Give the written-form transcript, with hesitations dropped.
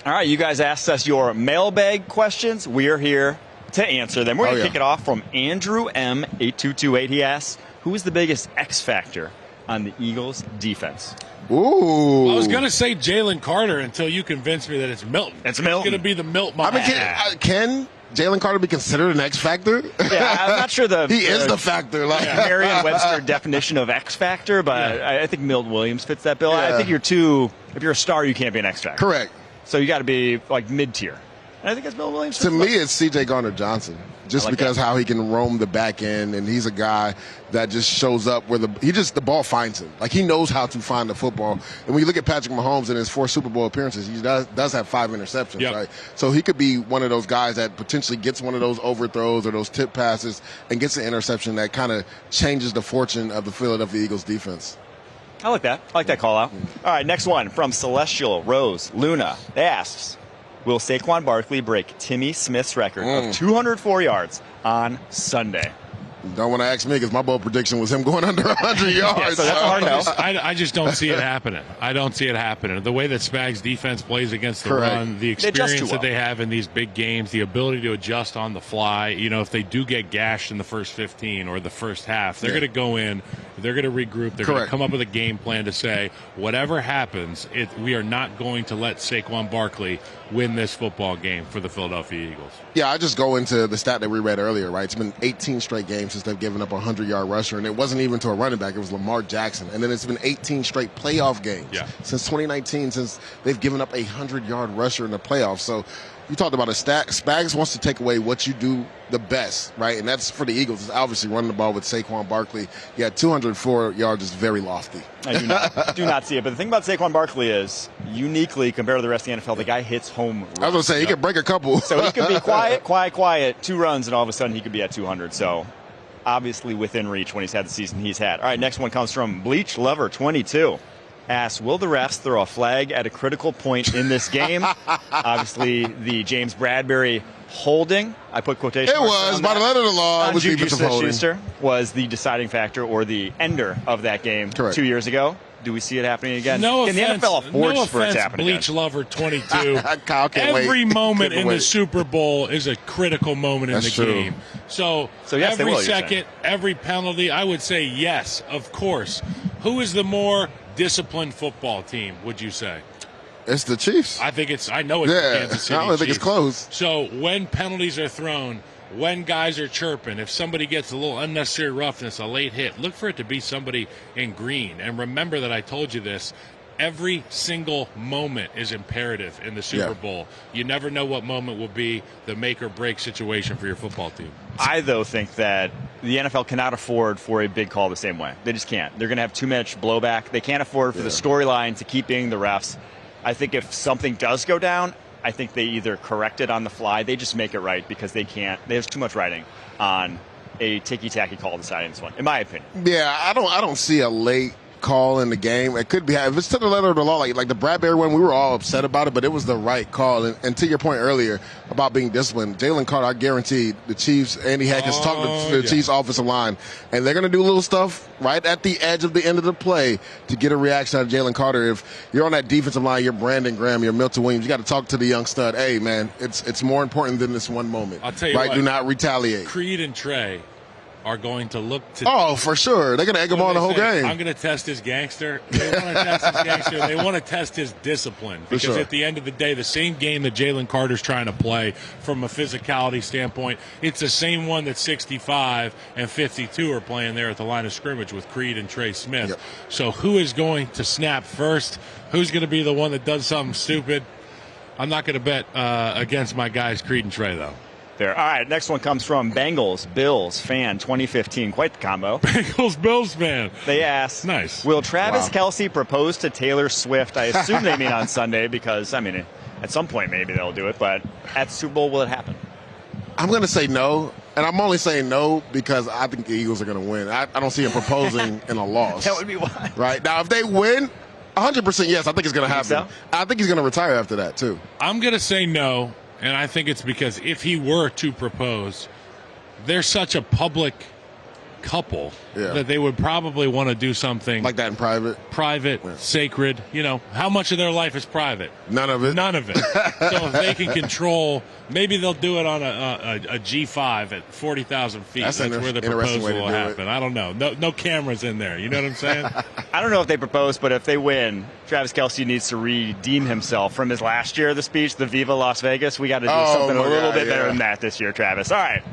All right, you guys asked us your mailbag questions. We are here to answer them. We're going to kick it off from Andrew M. 8228. He asks, who is the biggest X factor on the Eagles' defense? Ooh. I was going to say Jalen Carter until you convinced me that it's Milton. It's Milton. It's going to be the Milton. I mean, can Jalen Carter be considered an X factor? Yeah, I'm not sure he is the factor. Like Merriam-Webster definition of X factor, but I think Milton Williams fits that bill. Yeah. I think if you're a star, you can't be an X factor. Correct. So you got to be like mid-tier. And I think that's Milton Williams. To me, it's C.J. Gardner-Johnson, just because how he can roam the back end, and he's a guy that just shows up where the ball finds him. Like, he knows how to find the football. And when you look at Patrick Mahomes in his 4 Super Bowl appearances, he does have 5 interceptions, right? So he could be one of those guys that potentially gets one of those overthrows or those tip passes and gets an interception that kind of changes the fortune of the Philadelphia Eagles defense. I like that. I like that call out. All right, next one from Celestial Rose Luna. They asks, will Saquon Barkley break Timmy Smith's record of 204 yards on Sunday? Don't want to ask me because my bold prediction was him going under 100 yards. Yeah, so that's hard no. I just don't see it happening. I don't see it happening. The way that Spags defense plays against the run, the experience that they have in these big games, the ability to adjust on the fly. You know, if they do get gashed in the first 15 or the first half, they're going to go in, they're going to regroup, they're going to come up with a game plan to say, whatever happens, we are not going to let Saquon Barkley win this football game for the Philadelphia Eagles. Yeah, I just go into the stat that we read earlier, right? It's been 18 straight games since they've given up a 100-yard rusher, and it wasn't even to a running back. It was Lamar Jackson. And then it's been 18 straight playoff games since 2019 since they've given up a 100-yard rusher in the playoffs. So you talked about a stat. Spags wants to take away what you do the best, right? And that's for the Eagles. It's obviously running the ball with Saquon Barkley. Yeah, 204 yards is very lofty. I do not see it. But the thing about Saquon Barkley is, uniquely compared to the rest of the NFL, the guy hits home runs. I was going to say, he could break a couple. So he could be quiet, 2 runs, and all of a sudden he could be at 200. So obviously within reach when he's had the season he's had. All right, next one comes from Bleach Lover 22. Asks, will the refs throw a flag at a critical point in this game? Obviously, the James Bradbury holding, I put quotation marks It was, by the letter of the law, it was defensive holding. Schuster was the deciding factor or the ender of that game 2 years ago. Do we see it happening again? No Can offense, the NFL afford for it to happen Bleach again? Lover 22. Kyle can't Every wait. moment in the Super Bowl is a critical moment in the game. So yes, every second, every penalty, I would say yes, of course. Who is the more disciplined football team, would you say? It's the Chiefs. I know it's the Kansas City I don't think Chiefs. it's close. So when penalties are thrown, when guys are chirping, if somebody gets a little unnecessary roughness, a late hit, look for it to be somebody in green. And remember that I told you this. Every single moment is imperative in the Super Bowl. You never know what moment will be the make or break situation for your football team. I, though, think that the NFL cannot afford for a big call the same way. They just can't. They're going to have too much blowback. They can't afford for the storyline to keep being the refs. I think if something does go down, I think they either correct it on the fly. They just make it right because they can't. There's too much writing on a ticky-tacky call deciding this one, in my opinion. Yeah, I don't see a late call in the game. It could be, if it's to the letter of the law, like the Bradbury one, we were all upset about it, but it was the right call. And to your point earlier about being disciplined, Jalen Carter, I guarantee the Chiefs, Andy Heck has talked to the Chiefs offensive line, and they're going to do little stuff right at the edge of the end of the play to get a reaction out of Jalen Carter. If you're on that defensive line, you're Brandon Graham, you're Milton Williams, you got to talk to the young stud. Hey, man, it's more important than this one moment. I'll tell you what, what, do not retaliate. Creed and Trey are going to look to... Oh, for sure. They're going to egg him on the whole game. I'm going to test his gangster. They want to test his gangster. They want to test his discipline. Because at the end of the day, the same game that Jalen Carter's trying to play from a physicality standpoint, it's the same one that 65 and 52 are playing there at the line of scrimmage with Creed and Trey Smith. Yep. So who is going to snap first? Who's going to be the one that does something stupid? I'm not going to bet against my guys Creed and Trey, though. There. All right, next one comes from Bengals Bills fan 2015. Quite the combo. Bengals Bills fan. They ask, nice. Will Travis Kelce propose to Taylor Swift? I assume they mean on Sunday because, I mean, at some point maybe they'll do it, but at the Super Bowl, will it happen? I'm going to say no, and I'm only saying no because I think the Eagles are going to win. I don't see him proposing in a loss. That would be why. Right. Now, if they win, 100% yes, I think it's going to happen. So? I think he's going to retire after that, too. I'm going to say no. And I think it's because if he were to propose, they're such a public couple that they would probably want to do something like that in private, sacred. How much of their life is private? None of it. So if they can control, maybe they'll do it on a G5 at 40,000 feet. That's where the proposal will happen. I don't know. No cameras in there. You know what I'm saying? I don't know if they propose, but if they win, Travis Kelce needs to redeem himself from his last year of the speech, the Viva Las Vegas. We got to do something a little bit better than that this year, Travis. All right.